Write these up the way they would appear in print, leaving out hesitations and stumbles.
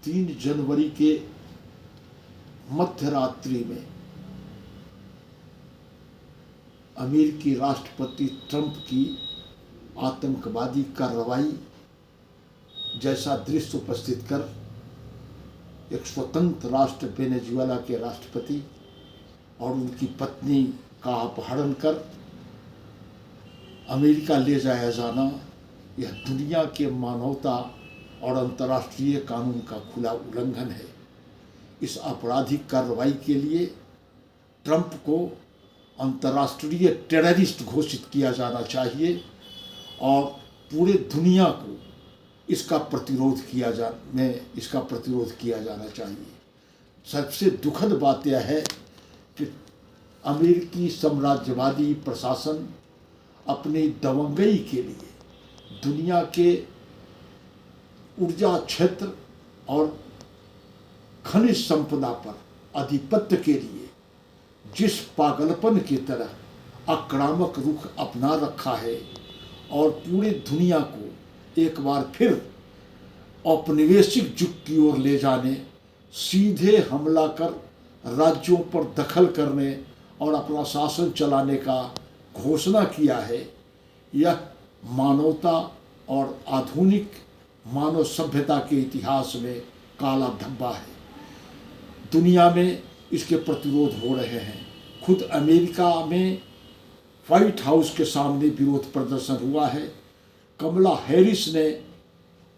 3 जनवरी के मध्य रात्रि में अमेरिकी राष्ट्रपति ट्रंप की आतंकवादी कार्रवाई जैसा दृश्य उपस्थित कर एक स्वतंत्र राष्ट्र वेनेजुएला के राष्ट्रपति और उनकी पत्नी का अपहरण कर अमेरिका ले जाया जाना, यह दुनिया के मानवता और अंतर्राष्ट्रीय कानून का खुला उल्लंघन है। इस आपराधिक कार्रवाई के लिए ट्रंप को अंतर्राष्ट्रीय टेररिस्ट घोषित किया जाना चाहिए और पूरे दुनिया को इसका प्रतिरोध किया जाना चाहिए। सबसे दुखद बात यह है कि अमेरिकी साम्राज्यवादी प्रशासन अपनी दबंगई के लिए दुनिया के ऊर्जा क्षेत्र और खनिज संपदा पर आधिपत्य के लिए जिस पागलपन की तरह आक्रामक रुख अपना रखा है और पूरी दुनिया को एक बार फिर औपनिवेशिक युग की ओर ले जाने, सीधे हमला कर राज्यों पर दखल करने और अपना शासन चलाने का घोषणा किया है, यह मानवता और आधुनिक मानव सभ्यता के इतिहास में काला धब्बा है। दुनिया में इसके प्रतिरोध हो रहे हैं। खुद अमेरिका में व्हाइट हाउस के सामने विरोध प्रदर्शन हुआ है। कमला हैरिस ने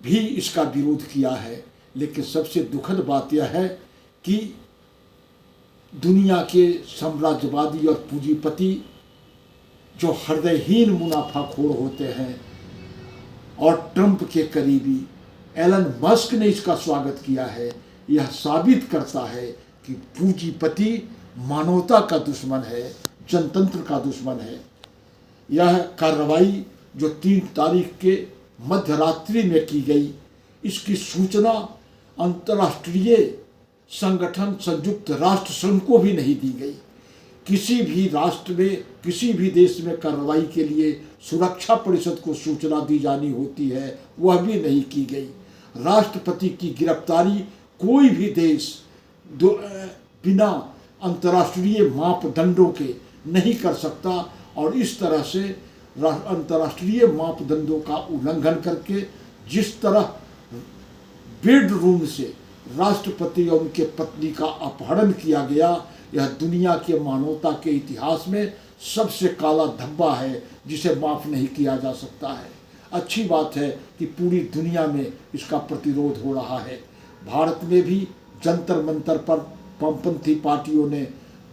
भी इसका विरोध किया है। लेकिन सबसे दुखद बात यह है कि दुनिया के साम्राज्यवादी और पूंजीपति जो हृदयहीन मुनाफाखोर होते हैं और ट्रंप के करीबी एलन मस्क ने इसका स्वागत किया है। यह साबित करता है कि पूंजीपति मानवता का दुश्मन है, जनतंत्र का दुश्मन है। यह कार्रवाई जो 3 तारीख के मध्य रात्रि में की गई, इसकी सूचना अंतर्राष्ट्रीय संगठन संयुक्त राष्ट्र संघ को भी नहीं दी गई। किसी भी राष्ट्र में, किसी भी देश में कार्रवाई के लिए सुरक्षा परिषद को सूचना दी जानी होती है, वह भी नहीं की गई। राष्ट्रपति की गिरफ्तारी कोई भी देश बिना अंतर्राष्ट्रीय मापदंडों के नहीं कर सकता और इस तरह से अंतर्राष्ट्रीय मापदंडों का उल्लंघन करके जिस तरह बेडरूम से राष्ट्रपति और उनके पत्नी का अपहरण किया गया, यह दुनिया के मानवता के इतिहास में सबसे काला धब्बा है जिसे माफ़ नहीं किया जा सकता है। अच्छी बात है कि पूरी दुनिया में इसका प्रतिरोध हो रहा है। भारत में भी जंतर मंतर पर वामपंथी पार्टियों ने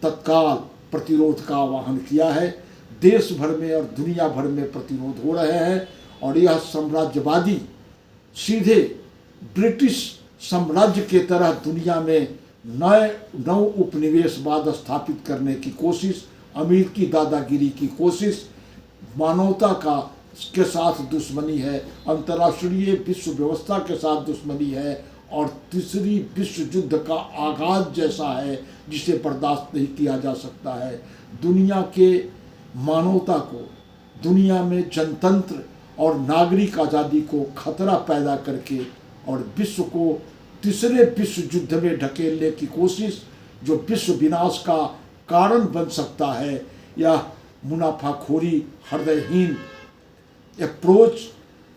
तत्काल प्रतिरोध का आह्वान किया है। देश भर में और दुनिया भर में प्रतिरोध हो रहे हैं और यह साम्राज्यवादी सीधे ब्रिटिश साम्राज्य के तरह दुनिया में नव उपनिवेशवाद स्थापित करने की कोशिश, अमेरिकी दादागिरी की कोशिश, मानवता का के साथ दुश्मनी है, अंतर्राष्ट्रीय विश्व व्यवस्था के साथ दुश्मनी है और तीसरी विश्व युद्ध का आगाज जैसा है जिसे बर्दाश्त नहीं किया जा सकता है। दुनिया के मानवता को, दुनिया में जनतंत्र और नागरिक आज़ादी को खतरा पैदा करके और विश्व को तीसरे विश्व युद्ध में ढकेलने की कोशिश जो विश्व विनाश का कारण बन सकता है, यह मुनाफाखोरी हृदयहीन अप्रोच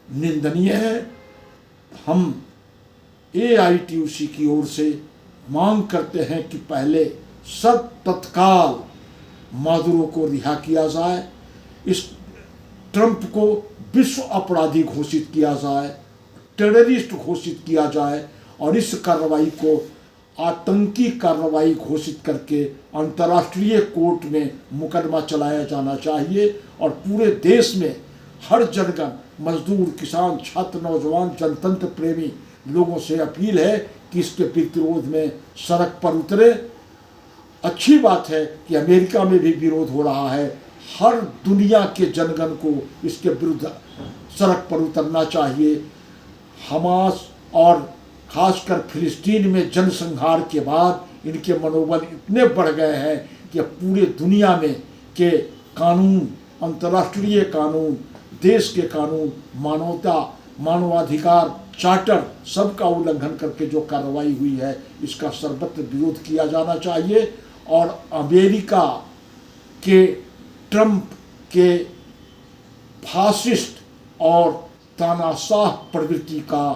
निंदनीय है। हम AITUC की ओर से मांग करते हैं कि पहले तत्काल मादुरो को रिहा किया जाए, इस ट्रंप को विश्व अपराधी घोषित किया जाए, टेररिस्ट घोषित किया जाए और इस कार्रवाई को आतंकी कार्रवाई घोषित करके अंतर्राष्ट्रीय कोर्ट में मुकदमा चलाया जाना चाहिए और पूरे देश में हर जगह मजदूर, किसान, छात्र, नौजवान, जनतंत्र प्रेमी लोगों से अपील है कि इसके प्रतिरोध में सड़क पर उतरे। अच्छी बात है कि अमेरिका में भी विरोध हो रहा है। हर दुनिया के जनगण को इसके विरुद्ध सड़क पर उतरना चाहिए। हमास और खासकर फिलिस्तीन में जनसंहार के बाद इनके मनोबल इतने बढ़ गए हैं कि पूरे दुनिया में के कानून, अंतर्राष्ट्रीय कानून, देश के कानून, मानवता, मानवाधिकार, चार्टर सबका उल्लंघन करके जो कार्रवाई हुई है, इसका सर्वत्र विरोध किया जाना चाहिए और अमेरिका के ट्रंप के फासिस्ट और तानाशाह प्रवृत्ति का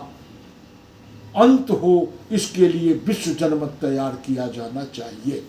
अंत हो, इसके लिए विश्व जनमत तैयार किया जाना चाहिए।